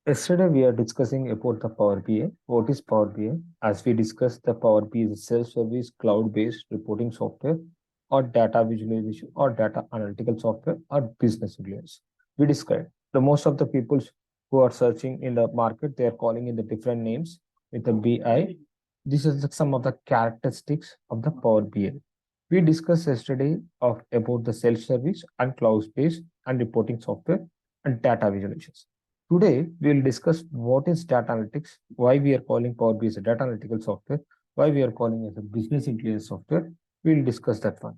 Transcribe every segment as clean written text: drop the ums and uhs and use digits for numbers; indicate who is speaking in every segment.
Speaker 1: Yesterday, we are discussing about the Power BI. What is Power BI? As we discussed, the Power BI is a self-service, cloud-based reporting software, or data visualization, or data analytical software, or business intelligence. We described the most of the people who are searching in the market, they are calling in the different names with the BI. This is some of the characteristics of the Power BI. We discussed yesterday of about the self-service and cloud-based and reporting software and data visualizations. Today, we will discuss what is data analytics, why we are calling Power BI as a data analytical software, why we are calling it a business intelligence software. We will discuss that one.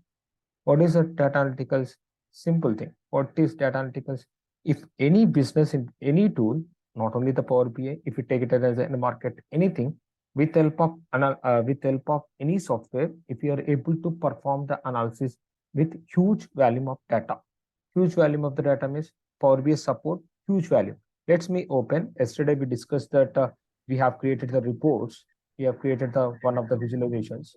Speaker 1: What is a data analyticals? Simple thing. What is data analyticals? If any business in any tool, not only the Power BI, if you take it as in the market, anything, with help of any software, if you are able to perform the analysis with huge volume of data. Huge volume of the data means Power BI support huge value. Let's me open. Yesterday we discussed that we have created the reports. We have created the one of the visualizations.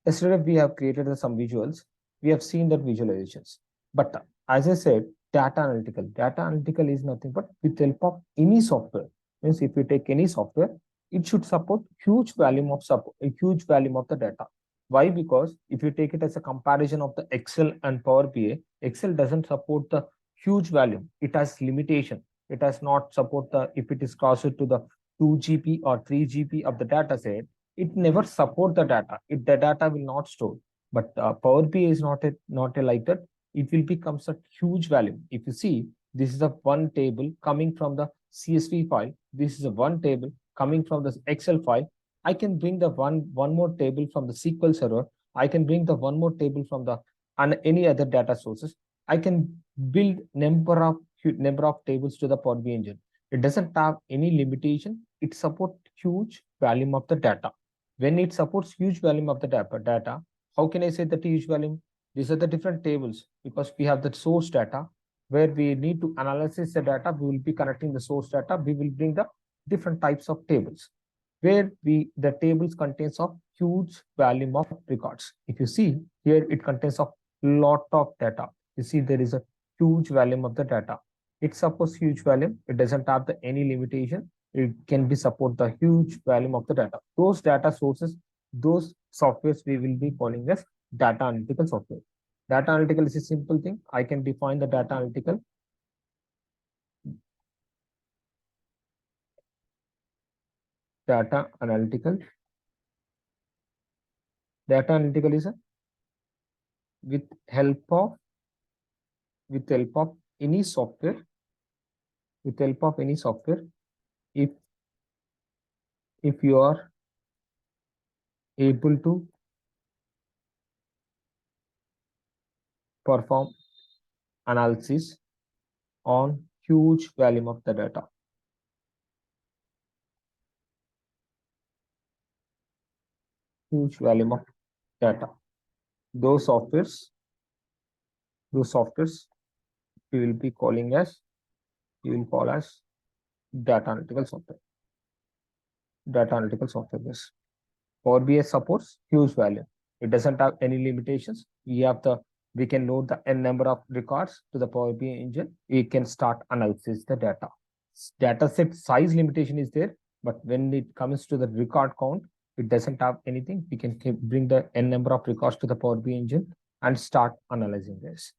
Speaker 1: Yesterday, we have created some visuals. We have seen that visualizations. But as I said, data analytical is nothing but with help of any software. Means if you take any software, it should support huge volume of support, a huge volume of the data. Why? Because if you take it as a comparison of the Excel and Power BI, Excel doesn't support the huge volume. It has limitation. It does not support the if it is crossed to the 2 GB or 3 GB of the data set, it never support the data. The data will not store. But Power BI is not a like that. It will become a huge value. If you see, this is a one table coming from the CSV file. This is a one table coming from the Excel file. I can bring the one more table from the SQL server. I can bring the one more table from the and any other data sources. I can build number of tables to the Power BI engine. It doesn't have any limitation. It supports huge volume of the data. When it supports huge volume of the data, how can I say that huge volume? These are the different tables because we have the source data where we need to analyze the data. We will be connecting the source data. We will bring the different types of tables where the tables contains of huge volume of records. If you see here, it contains of lot of data. You see there is a huge volume of the data. It supports huge volume. It doesn't have any limitation. It can be support the huge volume of the data. Those data sources, those softwares we will be calling as data analytical software. Data analytical is a simple thing. I can define the data analytical. Data analytical. Data analytical is a with help of with help of any software. With help of any software, if you are able to perform analysis on huge volume of the data. Huge volume of data. Those softwares, those softwares we will be calling as you will call as data analytical software. Data analytical software. Yes. Power BI supports huge value. It doesn't have any limitations. We can load the n number of records to the Power BI engine. We can start analysis the data. Data set size limitation is there, but when it comes to the record count, it doesn't have anything. We can bring the n number of records to the Power BI engine and start analyzing this.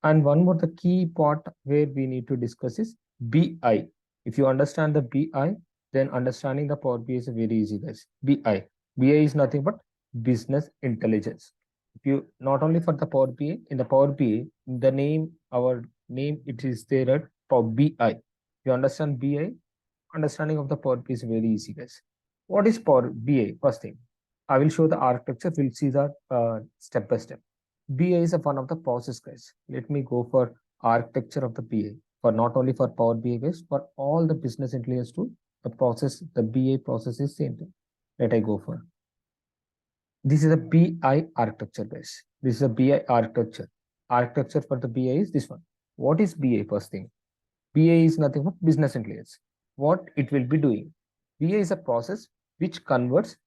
Speaker 1: And one more the key part where we need to discuss is BI. If you understand the BI, then understanding the Power BI is very easy, guys. BI. BI is nothing but business intelligence. If you not only for the Power BI, in the Power BI, the name, our name, it is there at Power BI. You understand BI, understanding of the Power BI is very easy, guys. What is Power BI? First thing, I will show the architecture. We'll see the step by step. BI is one of the process, guys. Let me go for architecture of the BI for not only for Power BI, guys, for all the business intelligence tool. The process, the BI process is same thing. Let I go for This is a BI architecture, guys. This is a BI architecture. Architecture for the BI is this one. What is BI first thing? BI is nothing but business intelligence. What it will be doing? BI is a process which converts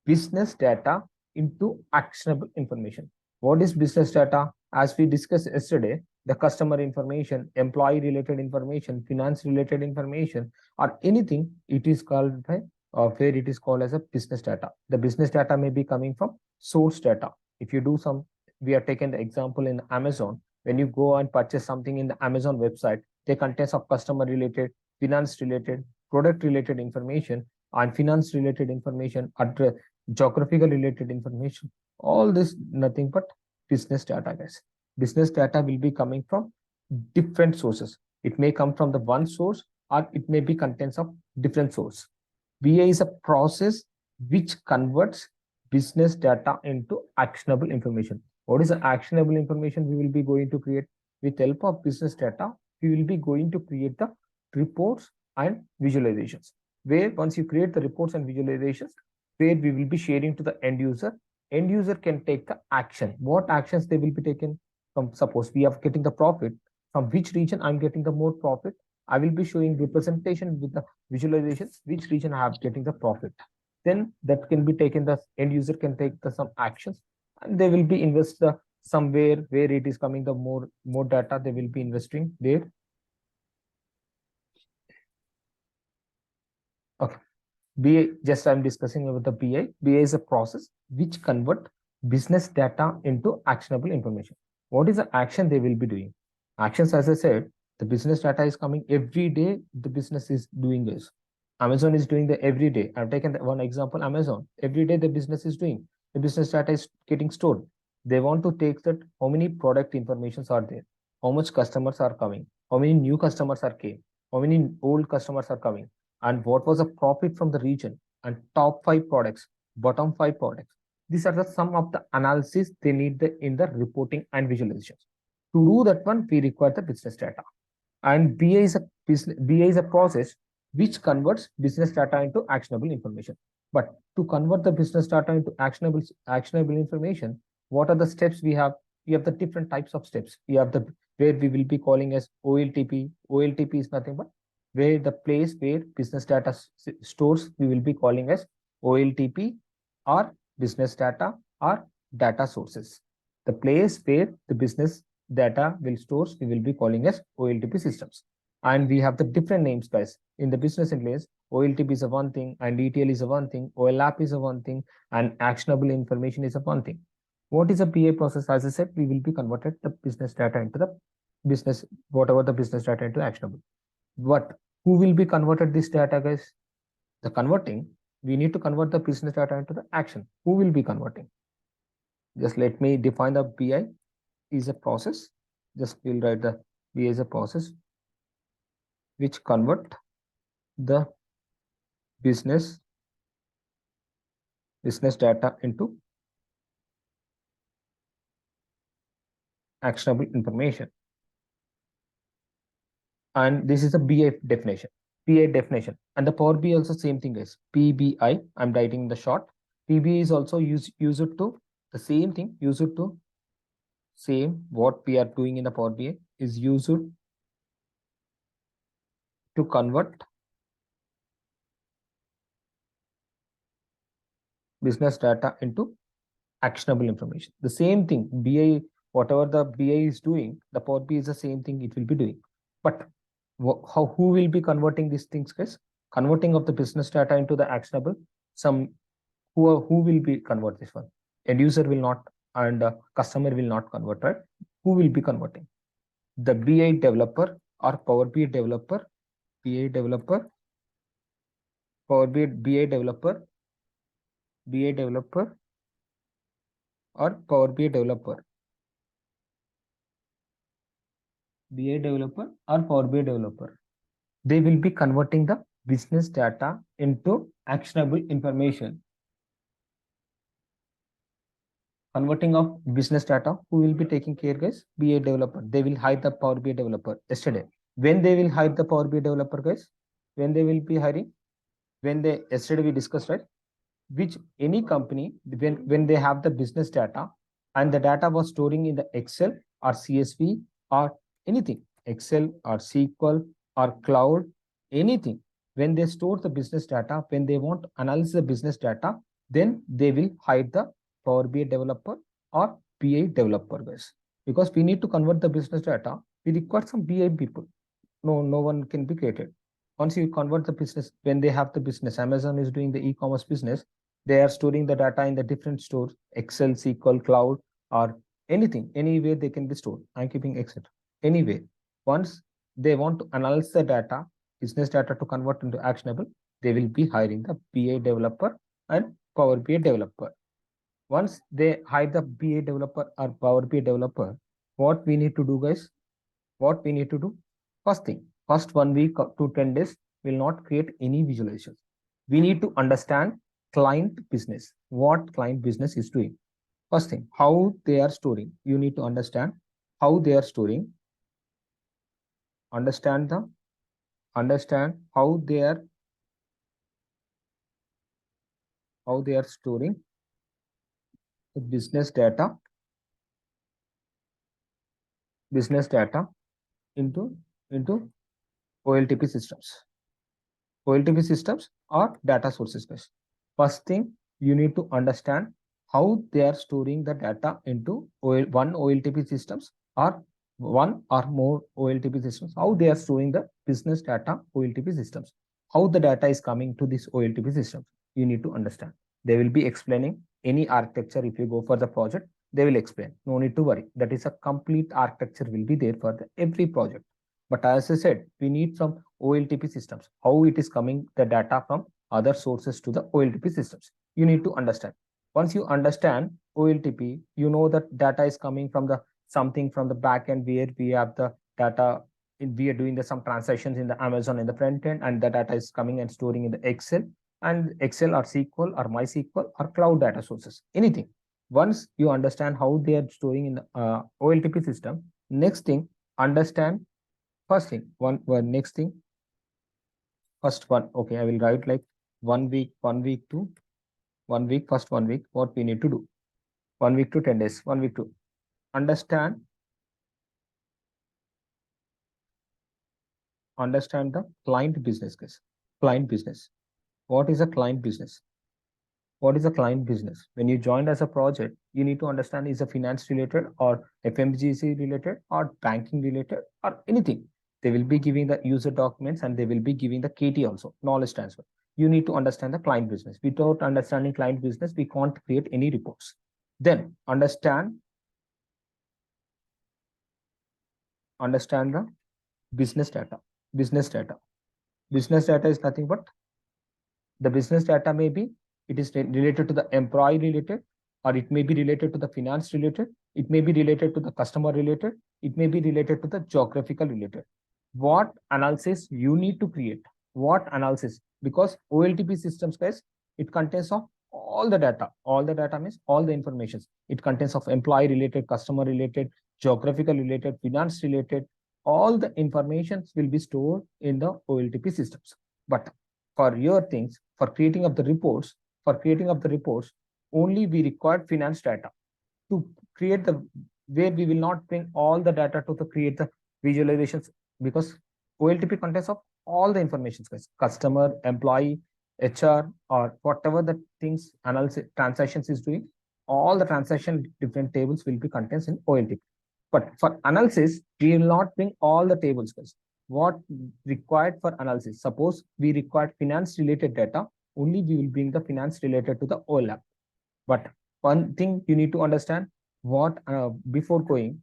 Speaker 1: business data into actionable information. What is business data? As we discussed yesterday, the customer information, employee related information, finance related information, or anything, it is called by where it is called as a business data. The business data may be coming from source data. If you do some, we are taking the example in Amazon. When you go and purchase something in the Amazon website, they contains of customer related, finance related, product related information, and finance related information, address, geographical related information. All this nothing but business data, guys. Business data will be coming from different sources. It may come from the one source, or it may be contents of different source. BA is a process which converts business data into actionable information. What is the actionable information we will be going to create? With help of business data, we will be going to create the reports and visualizations. Where once you create the reports and visualizations, where we will be sharing to the end user. End user can take the action. What actions they will be taken? From suppose we are getting the profit, from which region I'm getting the more profit, I will be showing representation with the visualizations, which region I have getting the profit. Then that can be taken, the end user can take the some actions, and they will be invest the somewhere where it is coming the more data, they will be investing there. Okay. BA, just I'm discussing about the BI. BI is a process which convert business data into actionable information. What is the action they will be doing? Actions, as I said, the business data is coming every day. The business is doing this. Amazon is doing the every day. I've taken one example. Amazon every day the business is doing. The business data is getting stored. They want to take that how many product informations are there, how much customers are coming, how many new customers are came, how many old customers are coming, and what was the profit from the region, and top 5 products, bottom 5 products. These are the some of the analysis they need in the reporting and visualizations. To do that one, we require the business data. And BA is a process which converts business data into actionable information. But to convert the business data into actionable information, what are the steps we have? We have the different types of steps. We have the where we will be calling as OLTP. OLTP is nothing but where the place where business data stores, we will be calling as OLTP, or business data, or data sources. The place where the business data will stores, we will be calling as OLTP systems. And we have the different names, guys. In the business intelligence, OLTP is a one thing, and ETL is a one thing, OLAP is a one thing, and actionable information is a one thing. What is a PA process? As I said, we will be converted the business data into the business, whatever the business data into actionable. But who will be converted this data, guys? The converting, we need to convert the business data into the action. Who will be converting? Just let me define the BI is a process. Just we'll write the BI is a process which convert the business data into actionable information. And this is a BI definition. PI definition. And the Power BI also same thing is PBI. I'm writing the short. PBI is also use it to the same thing. Use it to same what we are doing in the Power BI is use it to convert business data into actionable information. The same thing BI, whatever the BI is doing, the Power BI is the same thing it will be doing. But who will be converting these things, guys? Converting of the business data into the actionable. Some who will be convert this one? End user will not, and customer will not convert, right? Who will be converting? The BI developer or Power BI developer, BI developer, Power BI developer, BI developer, or Power BI developer, BI developer or Power BI developer. They will be converting the business data into actionable information. Converting of business data, who will be taking care, guys? BI developer. They will hire the Power BI developer yesterday. When they will hire the Power BI developer, guys? When they will be hiring? When they yesterday we discussed, right? which any company, when they have the business data and the data was storing in the Excel or CSV or anything, Excel or SQL or cloud, anything. When they store the business data, when they want to analyze the business data, then they will hire the Power BI developer or BI developer, guys. Because we need to convert the business data, we require some BI people. No one can be created. Once you convert the business, when they have the business, Amazon is doing the e-commerce business, they are storing the data in the different stores, Excel, SQL, cloud, or anything, anywhere they can be stored. I'm keeping Excel. Anyway, once they want to analyze the data, business data to convert into actionable, they will be hiring the BI developer and Power BI developer. Once they hire the BA developer or Power BI developer, what we need to do, guys? What we need to do? First thing, first 1 week to 10 days will not create any visualizations. We need to understand client business, what client business is doing. First thing, how they are storing. You need to understand how they are storing. Understand how they are storing the business data into OLTP systems. OLTP systems or data sources, guys. First thing, you need to understand how they are storing the data into one OLTP systems or one or more OLTP systems, how they are storing the business data OLTP systems, how the data is coming to this OLTP system. You need to understand. They will be explaining any architecture. If you go for the project, they will explain. No need to worry. That is a complete architecture will be there for every project. But as I said, we need some OLTP systems, how it is coming the data from other sources to the OLTP systems. You need to understand. Once you understand OLTP, you know that data is coming from the something from the back end where we have the data. We are doing some transactions in the Amazon in the front end, and the data is coming and storing in the Excel or SQL or MySQL or cloud data sources, anything. Once you understand how they are storing in the OLTP system, next thing, understand first thing, next thing, first one, okay, I will write like 1 week, 1 week to 1 week, first 1 week, what we need to do. 1 week to 10 days, 1 week to understand the client business, guys. Client business. What is a client business? What is a client business? When you joined as a project, you need to understand is a finance related or FMGC related or banking related or anything. They will be giving the user documents and they will be giving the KT also, knowledge transfer. You need to understand the client business. Without understanding client business, we can't create any reports. Then understand the business data. Business data is nothing but the business data may be, it is related to the employee related, or it may be related to the finance related, it may be related to the customer related, it may be related to the geographical related. What analysis you need to create? What analysis? Because OLTP systems, guys, it contains of all the data. All the data means all the information. It contains of employee related, customer related, geographical related, finance related. All the informations will be stored in the OLTP systems. But for your things, for creating of the reports, only we require finance data to create the where we will not bring all the data to create the visualizations, because OLTP contains of all the information, customer, employee, HR, or whatever the things analysis transactions is doing, all the transaction different tables will be contained in OLTP. But for analysis, we will not bring all the tables, guys. What required for analysis? Suppose we required finance related data, only we will bring the finance related to the OLAP. But one thing you need to understand, what before going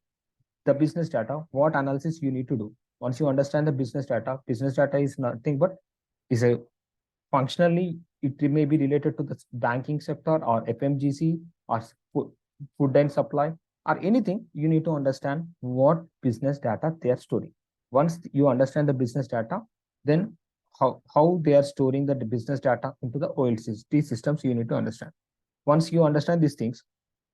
Speaker 1: the business data, what analysis you need to do. Once you understand the business data is nothing but is a functionally, it may be related to the banking sector or FMGC or food and supply or anything. You need to understand what business data they are storing. Once you understand the business data, then how they are storing the business data into the OLTP systems, you need to understand. Once you understand these things,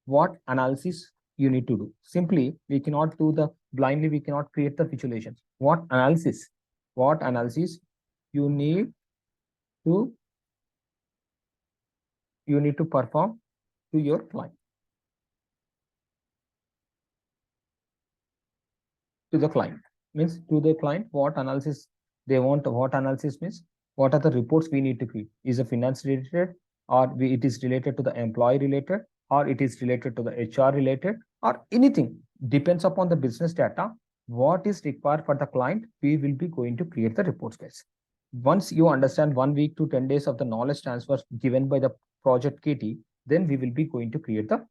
Speaker 1: what analysis you need to do? Simply, we cannot do the blindly, we cannot create the visualizations. What analysis you need to you need to perform to your client, to the client. Means to the client, what analysis they want, what analysis means, what are the reports we need to create? Is it finance related, or it is related to the employee related, or it is related to the HR related, or anything? Depends upon the business data. What is required for the client, we will be going to create the reports, guys. Once you understand 1 week to 10 days of the knowledge transfer given by the project KT, then we will be going to create the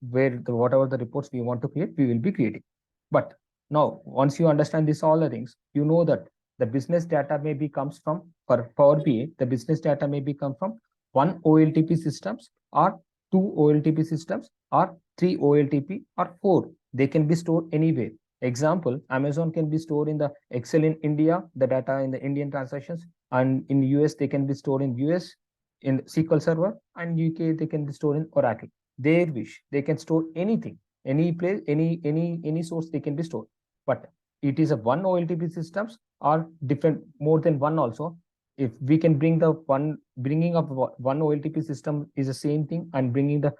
Speaker 1: where the whatever the reports we want to create, we will be creating. But now, once you understand this all the things, you know that the business data maybe comes from for Power BI, the business data may be come from one OLTP systems or two OLTP systems or three OLTP or four. They can be stored anywhere. Example, Amazon can be stored in the Excel in India, the data in the Indian transactions, and in US they can be stored in US in SQL Server, and UK they can be stored in Oracle. Their wish, they can store anything, any place, any source they can be stored. But it is a one OLTP systems or different more than one also. If we can bring the one bringing up one OLTP system is the same thing, and bringing the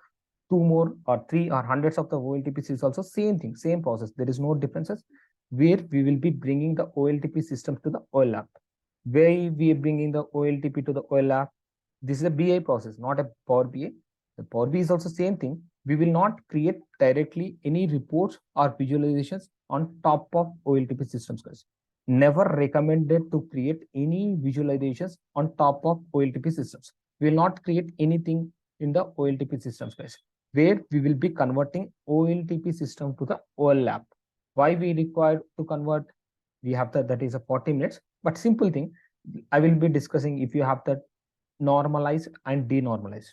Speaker 1: two more or three or hundreds of the OLTPs is also same thing, same process. There is no differences. Where we will be bringing the OLTP system to the OLAP. Where we are bringing the OLTP to the OLAP. This is a BI process, not a Power BI. The Power BI is also same thing. We will not create directly any reports or visualizations on top of OLTP systems, guys. Never recommended to create any visualizations on top of OLTP systems. We will not create anything in the OLTP systems, guys, where we will be converting OLTP system to the OLAP. Why we require to convert? We have that is a 40 minutes, but simple thing. I will be discussing if you have the normalize and denormalize.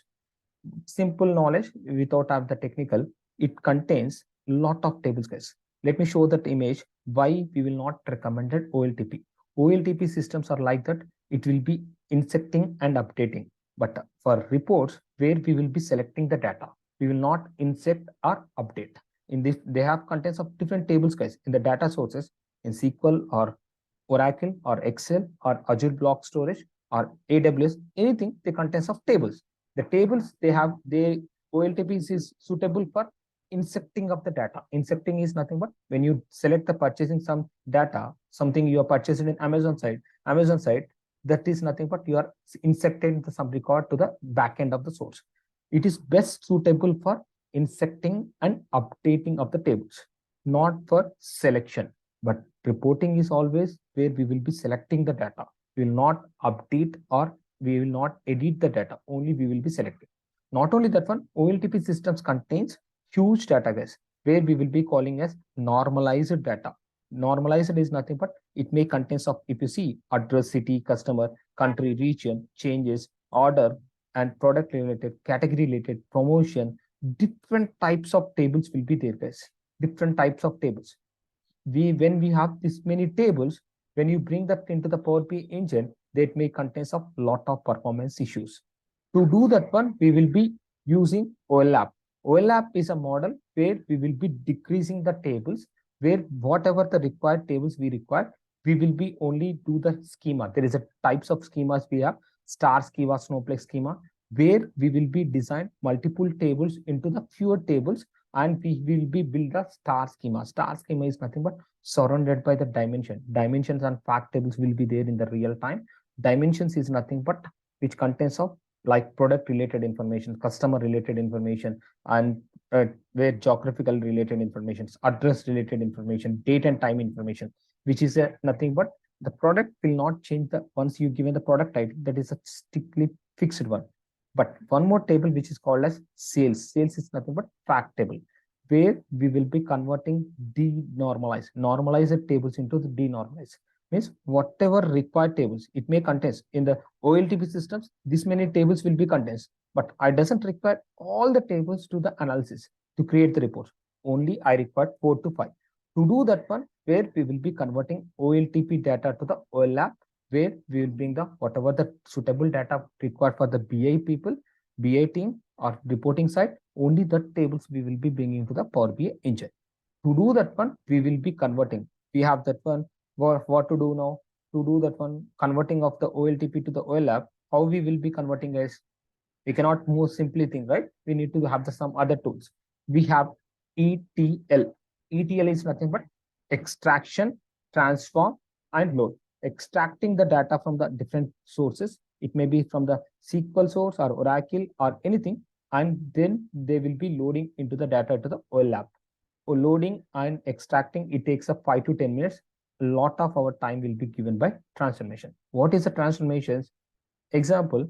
Speaker 1: Simple knowledge without have the technical, it contains lot of tables, guys. Let me show that image why we will not recommended OLTP. OLTP systems are like that. It will be inserting and updating. But for reports where we will be selecting the data, we will not insert or update. In this, they have contents of different tables, guys, in the data sources in SQL or Oracle or Excel or Azure Block Storage or AWS, anything, the contents of tables. The tables they have, they OLTPs is suitable for inserting of the data. Inserting is nothing but when you select the purchasing some data, something you are purchasing in Amazon side, that is nothing but you are inserting some record to the back end of the source. It is best suitable for inserting and updating of the tables, not for selection. But reporting is always where we will be selecting the data. We will not update or we will not edit the data. Only we will be selecting. Not only that one, OLTP systems contains huge data, guys, where we will be calling as normalized data. Normalized is nothing but it may contains of, if you see, address, city, customer, country, region, changes, order, and product related, category related, promotion, different types of tables will be there, guys. Different types of tables. When we have this many tables, when you bring that into the Power BI engine, that may contains of lot of performance issues. To do that one, we will be using OLAP. OLAP is a model where we will be decreasing the tables, where whatever the required tables we require, we will be only do the schema. There is a types of schemas we have, star schema, snowflake schema, where we will be design multiple tables into the fewer tables, and we will be build a star schema. Star schema is nothing but surrounded by the dimension. Dimensions and fact tables will be there in the real time. Dimensions is nothing but which contains of like product related information, customer related information, and where geographical related information, address related information, date and time information, which is nothing but the product will not change the once you given the product title, that is a strictly fixed one. But one more table which is called as sales. Sales is nothing but fact table, where we will be converting denormalized, normalized tables into the denormalized. Means whatever required tables it may contains in the OLTP systems, this many tables will be contains, but I doesn't require all the tables to the analysis to create the reports. Only I require 4 to 5. To do that one, where we will be converting OLTP data to the OLAP, where we will bring the whatever the suitable data required for the BI people, BI team or reporting side, only the tables we will be bringing to the Power BI engine. To do that one, we will be converting. We have that one. What to do now? To do that one, converting of the OLTP to the OLAP, how we will be converting, guys? We cannot move simply thing, right? We need to have some other tools. We have ETL. ETL is nothing but extraction, transform, and load. Extracting the data from the different sources. It may be from the SQL source or Oracle or anything, and then they will be loading into the data to the OLAP. For loading and extracting, it takes up 5 to 10 minutes. A lot of our time will be given by transformation. What is the transformations? Example,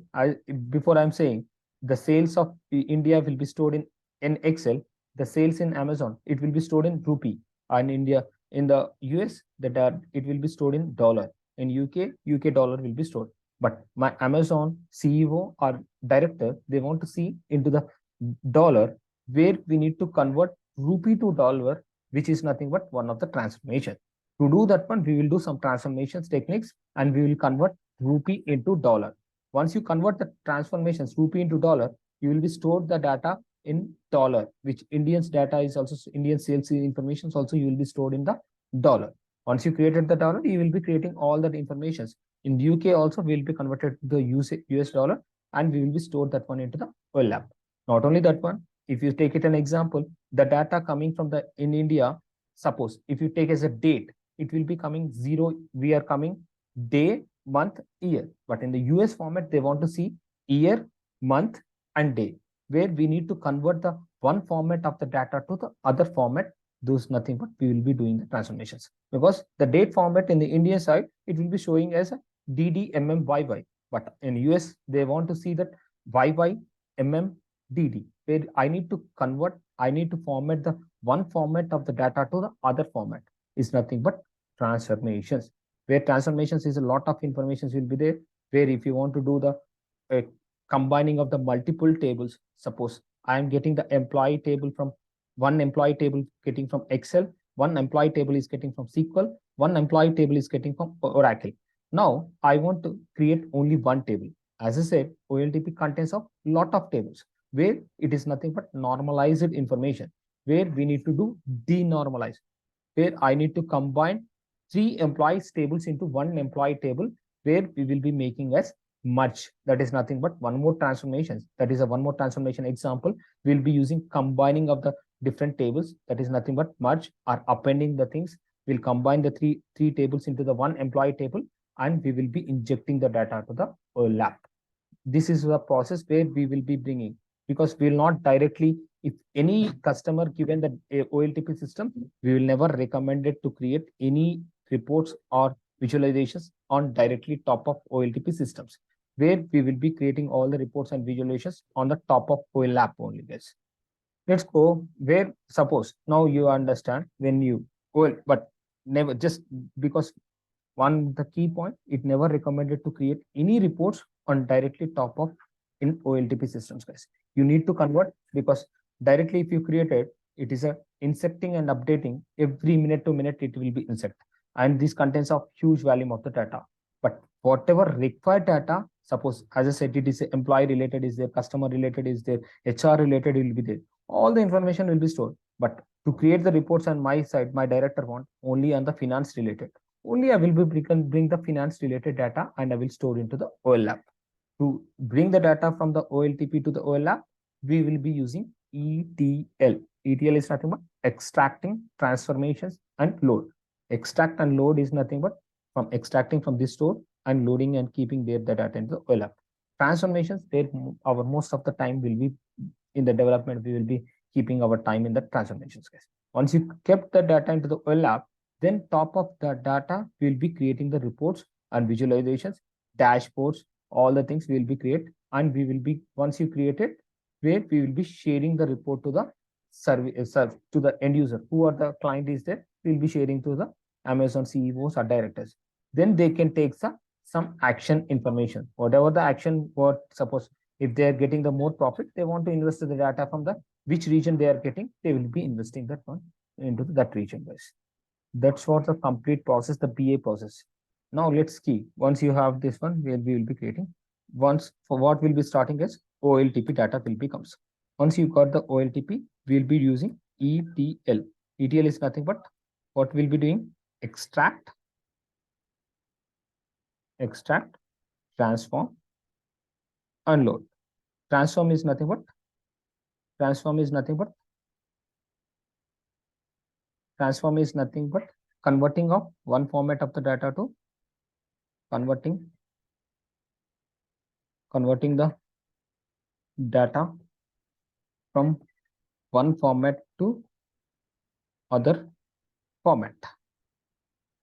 Speaker 1: before I'm saying the sales of India will be stored in Excel, the sales in Amazon, it will be stored in rupee, and India in the US, that it will be stored in dollar. In UK dollar will be stored. But my Amazon CEO or director, they want to see into the dollar, where we need to convert rupee to dollar, which is nothing but one of the transformation. To do that one, we will do some transformations techniques, and we will convert rupee into dollar. Once you convert the transformations rupee into dollar, you will be stored the data in dollar, which Indian's data is also Indian sales information also you will be stored in the dollar. Once you created the dollar, you will be creating all that informations. In the UK also will be converted to the US dollar, and we will be stored that one into the OLAP. Not only that one, if you take it an example, the data coming from the in India, suppose if you take as a date, it will be coming zero. We are coming day, month, year. But in the US format, they want to see year, month, and day, where we need to convert the one format of the data to the other format. Those nothing but we will be doing the transformations, because the date format in the Indian side, it will be showing as a DDMMYY. But in US, they want to see that YYMMDD, where I need to convert, I need to format the one format of the data to the other format. Is nothing but transformations, where transformations is a lot of information will be there, where if you want to do the combining of the multiple tables, suppose I am getting the employee table from one employee table getting from Excel, one employee table is getting from SQL, one employee table is getting from Oracle. Now I want to create only one table. As I said, OLTP contains of lot of tables, where it is nothing but normalized information, where we need to do denormalize, where I need to combine three employees tables into one employee table, where we will be making as merge. That is nothing but one more transformations. That is a one more transformation example. We'll be using combining of the different tables. That is nothing but merge or appending the things. We'll combine the three tables into the one employee table, and we will be injecting the data to the lab. This is the process where we will be bringing, because we will not directly, if any customer given the OLTP system, we will never recommend it to create any reports or visualizations on directly top of OLTP systems, where we will be creating all the reports and visualizations on the top of OLAP only, guys. Let's go where, suppose now you understand when you, well, but never just because one the key point, it never recommended to create any reports on directly top of in OLTP systems, guys. You need to convert, because directly if you create it, it is a inserting and updating every minute to minute, it will be insert, and this contains of huge volume of the data. But whatever required data, suppose as I said, it is employee related is there, customer related is there, HR related will be there, all the information will be stored. But to create the reports on my side, my director want only on the finance related, only I will be bring the finance related data, and I will store into the OLAP. To bring the data from the OLTP to the OLAP, we will be using ETL. ETL is nothing but extracting, transformations, and load. Extract and load is nothing but from extracting from this store and loading and keeping there the data into the OLAP. Transformations, there our most of the time will be in the development, we will be keeping our time in the transformations, guys. Once you kept the data into the OLAP, then top of the data, we'll be creating the reports and visualizations, dashboards, all the things will be create, and we will be, once you create it, where we will be sharing the report to the service to the end user, who are the client is there, we'll be sharing to the Amazon CEOs or directors. Then they can take some action information, whatever the action, what suppose if they are getting the more profit, they want to invest the data from the which region they are getting, they will be investing that one into that region, guys. That's what the complete process, the BA process. Now let's key. Once you have this one, where we will be creating. Once for what will be starting as OLTP data will be comes. Once you got the OLTP, we'll be using ETL. ETL is nothing but what we'll be doing: extract, transform, unload. Transform is nothing but transform is nothing but transform is nothing but converting of one format of the data to converting converting the data from one format to other format.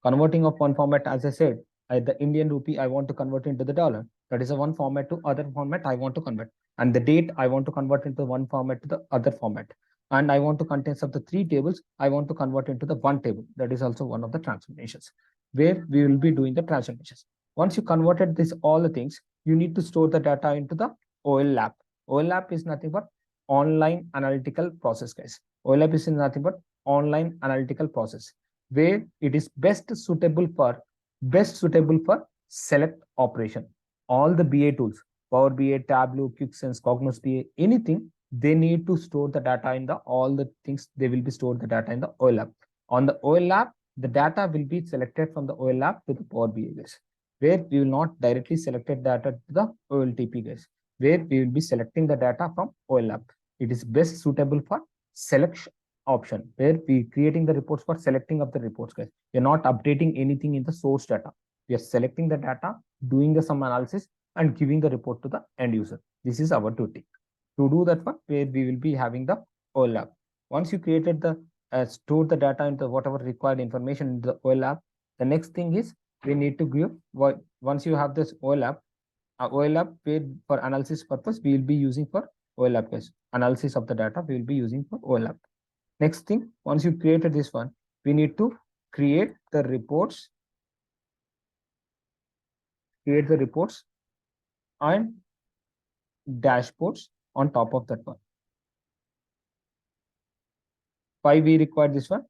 Speaker 1: Converting of one format, as I said, the Indian rupee, I want to convert into the dollar. That is a one format to other format I want to convert. And the date I want to convert into one format to the other format. And I want to contents of the three tables, I want to convert into the one table. That is also one of the transformations where we will be doing the transformations. Once you converted this, all the things, you need to store the data into the OLAP. OLAP is nothing but online analytical process, guys. OLAP is nothing but online analytical process where it is best suitable for select operation. All the BA tools, Power BA, Tableau, QuickSense, Cognos BA, anything, they need to store the data in the all the things, they will be stored the data in the OLAP. On the OLAP, the data will be selected from the OLAP to the Power BA, guys, where we will not directly selected data to the OLTP, guys, where we will be selecting the data from OLAP. It is best suitable for selection option where we creating the reports for selecting of the reports, guys. We're not updating anything in the source data. We are selecting the data, doing the some analysis and giving the report to the end user. This is our duty. To do that one, where we will be having the OLAP. Once you created the store the data into whatever required information in the OLAP, the next thing is we need to give once you have this OLAP, OLAP where for analysis purpose we will be using for OLAP, guys. Analysis of the data we will be using for OLAP. Next thing, once you created this one, we need to create the reports and dashboards on top of that one. Why we require this one?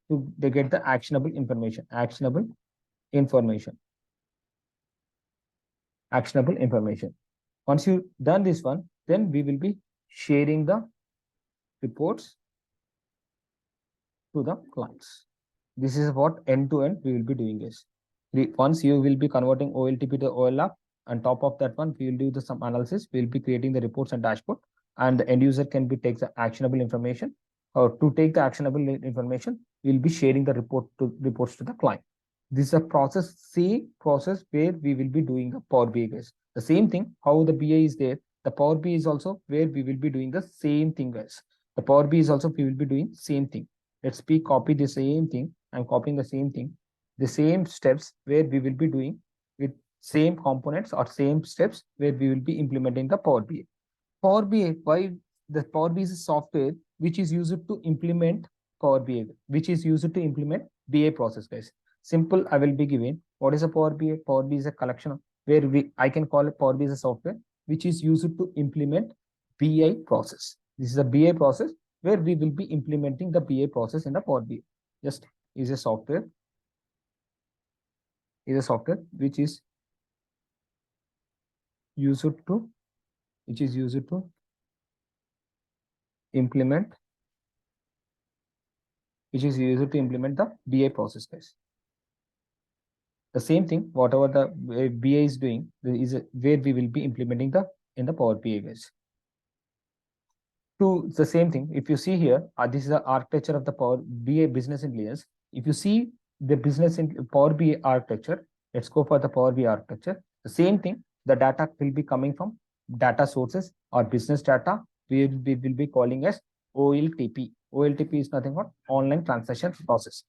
Speaker 1: To get the actionable information. Actionable information. Once you done this one, then we will be sharing the reports to the clients. This is what end-to-end we will be doing is. Once you will be converting OLTP to OLAP, on top of that one, we will do some analysis. We will be creating the reports and dashboard, and the end user can be take the actionable information. Or to take the actionable information, we will be sharing the reports to the client. This is a same process where we will be doing the Power BI, guys. The same thing, how the BI is there, the Power BI is also where we will be doing the same thing, guys. The Power BI is also we will be doing same thing. Let's copy the same thing. I'm copying the same thing, the same steps where we will be doing with same components or same steps where we will be implementing the Power BI. Power BI, why the Power BI is a software which is used to implement Power BI, which is used to implement BI process, guys. Simple, I will be giving. What is a Power BI? Power BI is a collection of where I can call it Power BI is a software which is used to implement BI process. This is a BI process where we will be implementing the BI process in the Power BI. Just is a software which is used to implement the BI process, guys. The same thing, whatever the BI is doing is where we will be implementing in the Power BI, guys. To the same thing, if you see here, this is the architecture of the Power BI business intelligence. If you see the business in Power BI architecture, let's go for the Power BI architecture. The same thing, the data will be coming from data sources or business data. We will be calling as OLTP. OLTP is nothing but online transaction process.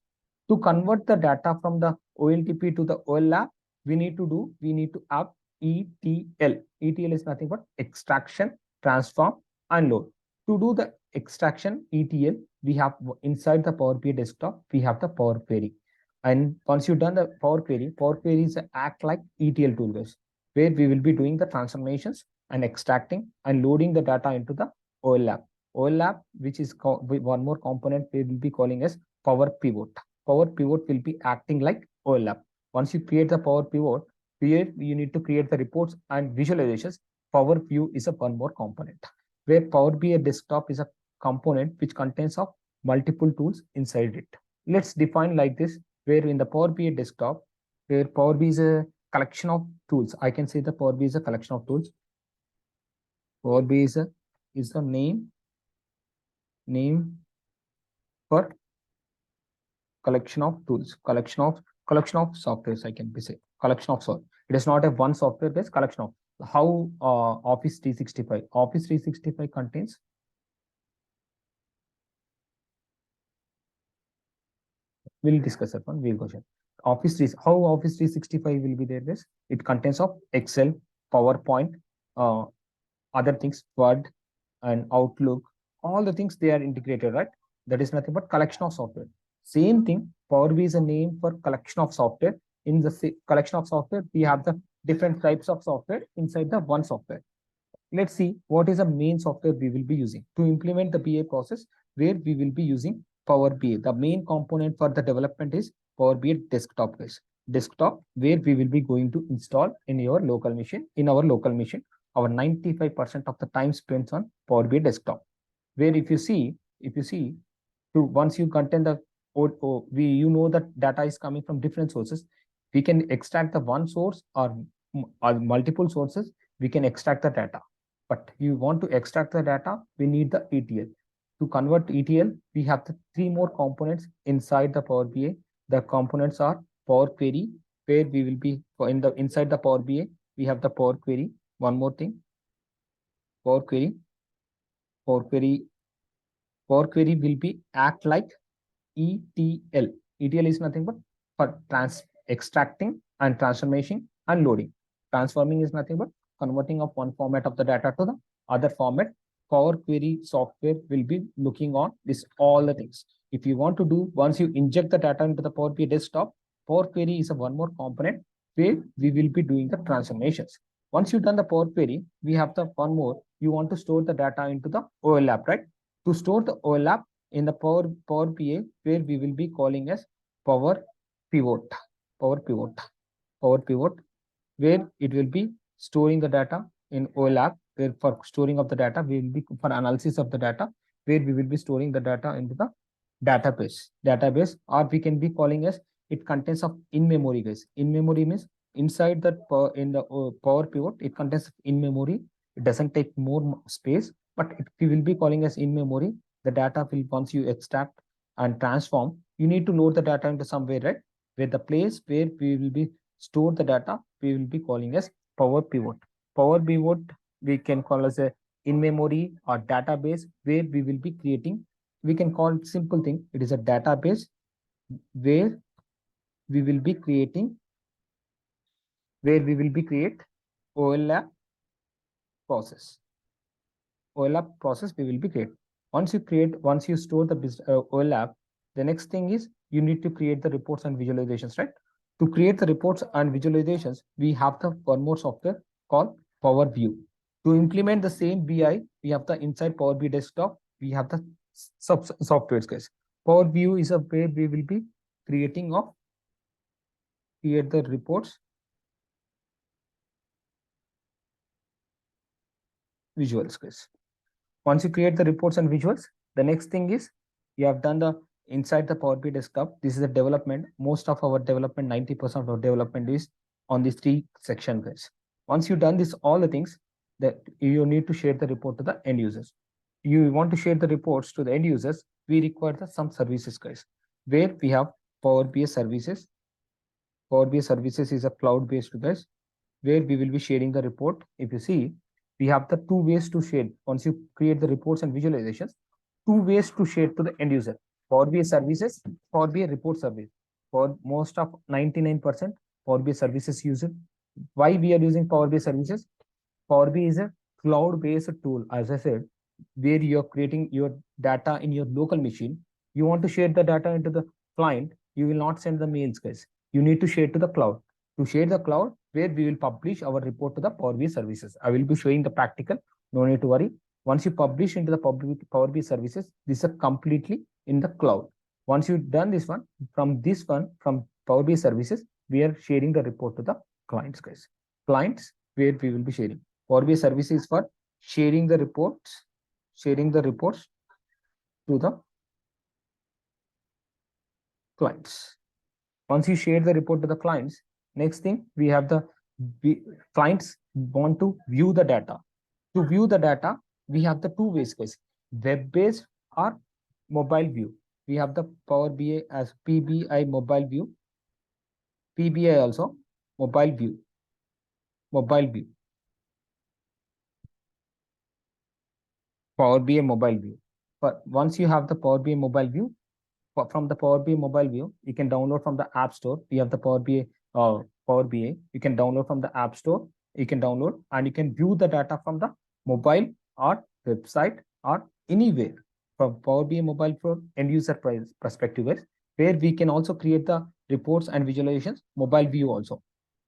Speaker 1: To convert the data from the OLTP to the OLAP, we need to add ETL. ETL is nothing but extraction, transform, and load. To do the extraction ETL, we have inside the Power BI desktop, we have the Power Query. And once you've done the Power Query is act like ETL tool, guys, where we will be doing the transformations and extracting and loading the data into the OLAP. OLAP, which is one more component we will be calling as Power Pivot. Power Pivot will be acting like OLAP. Once you create the Power Pivot, here you need to create the reports and visualizations. Power View is a one more component, where Power BI desktop is a component which contains of multiple tools inside it. Let's define like this, where in the Power BI desktop, where Power BI is a collection of tools. I can say the Power BI is a collection of tools. Power BI is the name for collection of tools, collection of softwares. I can be say collection of software. It is not a one software based collection of how Office 365. Office 365 contains. We'll discuss that one. We'll go share. Office 3, how Office 365 will be there is it contains of Excel, PowerPoint, uh, other things, Word and Outlook, all the things they are integrated, right? That is nothing but collection of software. Same thing, Power BI is a name for collection of software. In the collection of software, we have the different types of software inside the one software. Let's see what is the main software we will be using to implement the BI process, where we will be using Power BI. The main component for the development is Power BI desktop guys. Desktop, where we will be going to install in your local machine. In our local machine, our 95% of the time spent on Power BI desktop. Where if you see to once you contain the we you know that data is coming from different sources, we can extract the one source or multiple sources, we can extract the data. But you want to extract the data, we need the ETL. To convert ETL, we have the three more components inside the Power BI. The components are Power Query, where we will be in the inside the Power BI, we have the Power Query. One more thing, Power Query, Power Query, Power Query will be act like ETL. ETL is nothing but for extracting and transformation and loading. Transforming is nothing but converting of one format of the data to the other format. Power Query software will be looking on this all the things. If you want to do, once you inject the data into the Power BI desktop, Power Query is a one more component where we will be doing the transformations. Once you've done the Power Query, we have the one more. You want to store the data into the OLAP, right? To store the OLAP in the Power BI, where we will be calling as Power Pivot, Power Pivot, Power Pivot, where it will be storing the data in OLAP, where for storing of the data, we will be for analysis of the data, where we will be storing the data into the database, or we can be calling as it contains of in memory guys. In memory means inside that in the Power Pivot, it contains in memory. It doesn't take more space, but we will be calling as in memory. The data will once you extract and transform, you need to load the data into somewhere, right? Where the place where we will be store the data, we will be calling as Power Pivot. Power Pivot we can call as a in memory or database, where we will be creating. We can call it simple thing. It is a database where we will be creating, where we will be create OLAP process. OLAP process we will be create. Once you store the OLAP, the next thing is you need to create the reports and visualizations, right? To create the reports and visualizations, we have the one more software called Power View. To implement the same BI, we have the inside Power BI desktop, we have the softwares, guys. Power View is a way we will be creating of create the reports, visuals, guys. Once you create the reports and visuals, the next thing is you have done the inside the Power BI desktop. This is the development. Most of our development, 90% of our development is on these three sections, guys. Once you've done this, all the things that you need to share the report to the end users. You want to share the reports to the end users, we require some services, guys, where we have Power BI services. Power BI services is a cloud-based, guys, where we will be sharing the report. If you see, we have the two ways to share. Once you create the reports and visualizations, two ways to share to the end user. Power BI services, Power BI report service. For most of 99% Power BI services user. Why we are using Power BI services? Power BI is a cloud-based tool, as I said, where you're creating your data in your local machine. You want to share the data into the client, you will not send the mails, guys. You need to share to the cloud. To share the cloud, where we will publish our report to the Power BI services. I will be showing the practical. No need to worry. Once you publish into the public Power BI services, this is completely in the cloud. Once you've done this one, from Power BI services, we are sharing the report to the clients, guys. Clients, where we will be sharing. Power BI services for sharing the reports to the clients. Once you share the report to the clients, next thing we have the clients want to view the data. To view the data, we have the two ways, guys: web-based or mobile view. We have the Power BI as PBI mobile view, PBI also mobile view, mobile view, Power BI mobile view. But once you have the Power BI mobile view, from the Power BI mobile view, you can download from the App Store. We have the Power BI. You can download from the App Store. You can download and you can view the data from the mobile or website or anywhere from Power BI mobile for end user perspective, where we can also create the reports and visualizations mobile view also.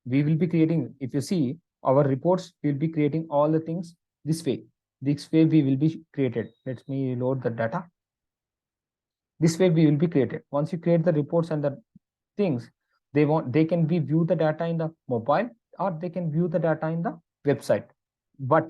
Speaker 1: We will be creating, if you see our reports, we'll be creating all the things this way. This way we will be created. Let me load the data. This way we will be created. Once you create the reports and the things, they can be view the data in the mobile or they can view the data in the website. But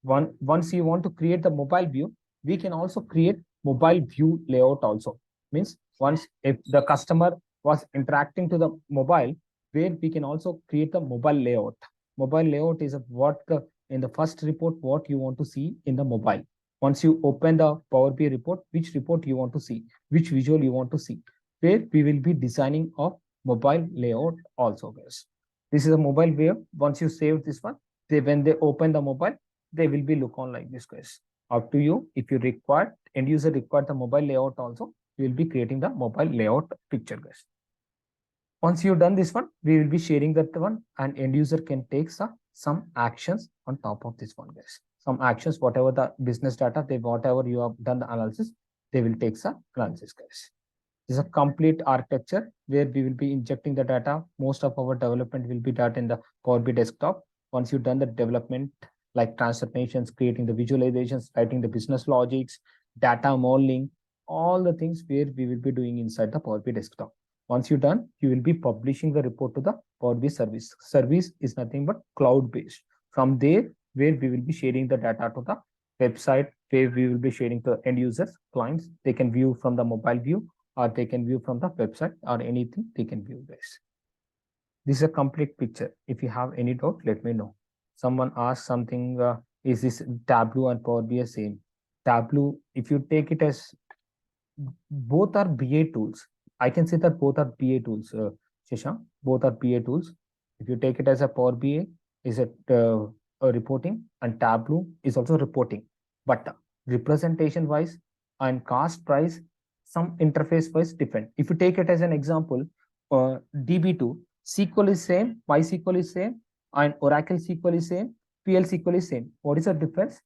Speaker 1: once you want to create the mobile view, we can also create mobile view layout also. Means once if the customer was interacting to the mobile, where we can also create the mobile layout. Mobile layout is what the in the first report what you want to see in the mobile. Once you open the Power BI report, which report you want to see, which visual you want to see, where we will be designing of mobile layout also, guys. This is a mobile view. Once you save this one, when they open the mobile, they will be look on like this, guys. Up to you. If you require, end user require the mobile layout also, we will be creating the mobile layout picture, guys. Once you've done this one, we will be sharing that one and end user can take some actions on top of this one, guys. Some actions, whatever the business data, whatever you have done the analysis, they will take some analysis, guys. This is a complete architecture where we will be injecting the data. Most of our development will be done in the Power BI desktop. Once you've done the development, like transformations, creating the visualizations, writing the business logics, data modeling, all the things where we will be doing inside the Power BI desktop. Once you're done, you will be publishing the report to the Power BI service. Service is nothing but cloud-based. From there, where we will be sharing the data to the website, where we will be sharing to end users, clients. They can view from the mobile view, or they can view from the website, or anything they can view this. This is a complete picture. If you have any doubt, let me know. Someone asked something, is this Tableau and Power BI same? Tableau, if you take it as both are BA tools, I can say that both are BA tools, Shisha, both are BA tools. If you take it as a Power BA, is it a reporting, and Tableau is also reporting. But representation wise and cost price, some interface wise different. If you take it as an example, DB2, SQL is same, MySQL is same, and Oracle SQL is same, PL SQL is same. What is the difference?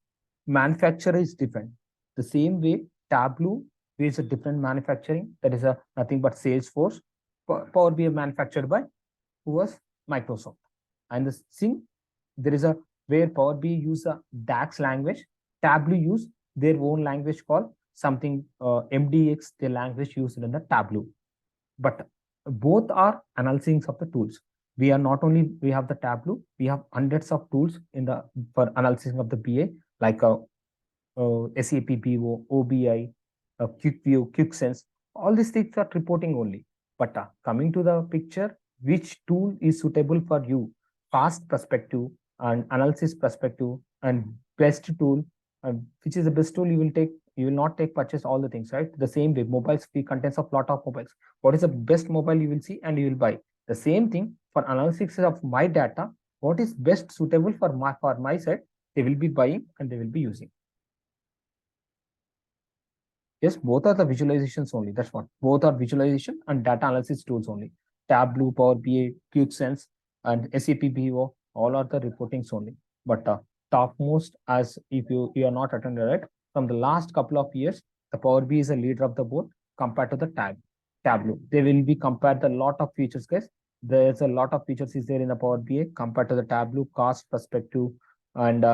Speaker 1: Manufacturer is different. The same way, Tableau is a different manufacturing. That is a nothing but Salesforce. Power BI manufactured by who was Microsoft. And the thing, there is a where Power BI use a DAX language, Tableau use their own language called something MDX, the language used in the Tableau. But both are analyzing of the tools. We are not only we have the Tableau, we have hundreds of tools in the for analysis of the BA, like SAP BO, OBI, QuickView, QuickSense. All these things are reporting only. But coming to the picture, which tool is suitable for you? Fast perspective and analysis perspective and best tool, which is the best tool you will take. You will not take purchase all the things, right? The same way, mobiles contains of lot of mobiles. What is the best mobile you will see and you will buy? The same thing for analysis of my data. What is best suitable for my side? They will be buying and they will be using. Yes, both are the visualizations only. That's what. Both are visualization and data analysis tools only. Tableau, Power BI, QuickSense, and SAP BO, all are the reportings only. But topmost, as if you are not attended, right? From the last couple of years, the Power BI is a leader of the board compared to the Tableau. They will be compared a lot of features, guys. There's a lot of features is there in the Power BI compared to the Tableau, cost perspective and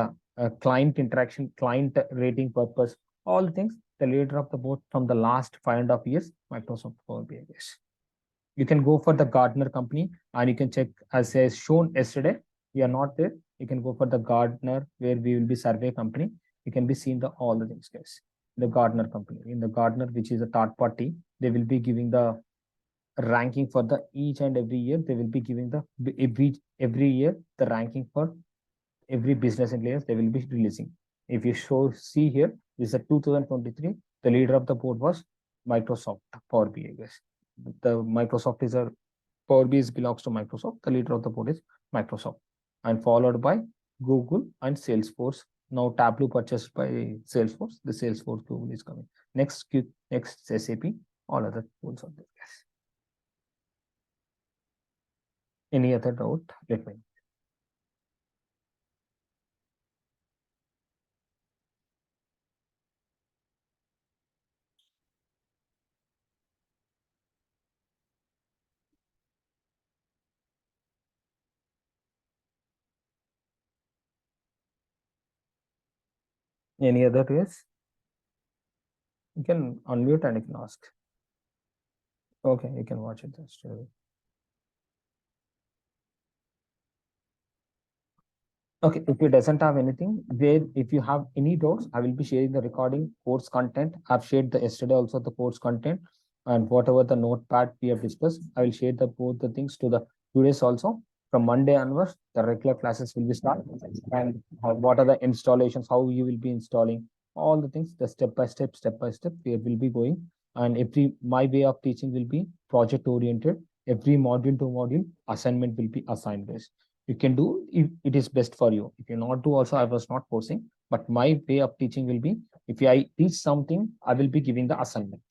Speaker 1: client interaction, client rating purpose, all the things. The leader of the board from the last 5.5 years, Microsoft Power BI. You can go for the Gartner company and you can check, as I shown yesterday. We are not there. You can go for the Gartner, where we will be survey company. You can be seeing the all the things, guys. The Gartner company, in the Gartner, which is a third party, they will be giving the ranking for the each and every year. They will be giving the every year the ranking for every business intelligence they will be releasing. If you see here, this is a 2023. The leader of the board was Microsoft Power BI. Guys. The Microsoft is a Power BI belongs to Microsoft. The leader of the board is Microsoft, and followed by Google and Salesforce. Now Tableau purchased by Salesforce. The Salesforce Google is coming next. Next SAP. All other tools are there. Yes. Any other doubt? Let me know. Any other ways? You can unmute and you can ask. Okay, you can watch it. That's true. Okay, if it doesn't have anything, there, if you have any doubts, I will be sharing the recording course content. I've shared the yesterday also the course content, and whatever the notepad we have discussed, I will share the both the things to the today's also. From Monday onwards, the regular classes will be started, and what are the installations, how you will be installing all the things, the step by step, we will be going. And every my way of teaching will be project oriented. Every module to module assignment will be assigned based. You can do if it is best for you. If you not do also, I was not forcing, but my way of teaching will be, if I teach something, I will be giving the assignment.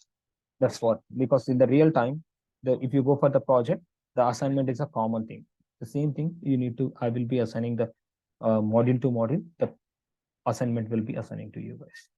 Speaker 1: That's what, because in the real time, if you go for the project, the assignment is a common thing. The same thing you need to, I will be assigning the module to module, the assignment will be assigning to you guys.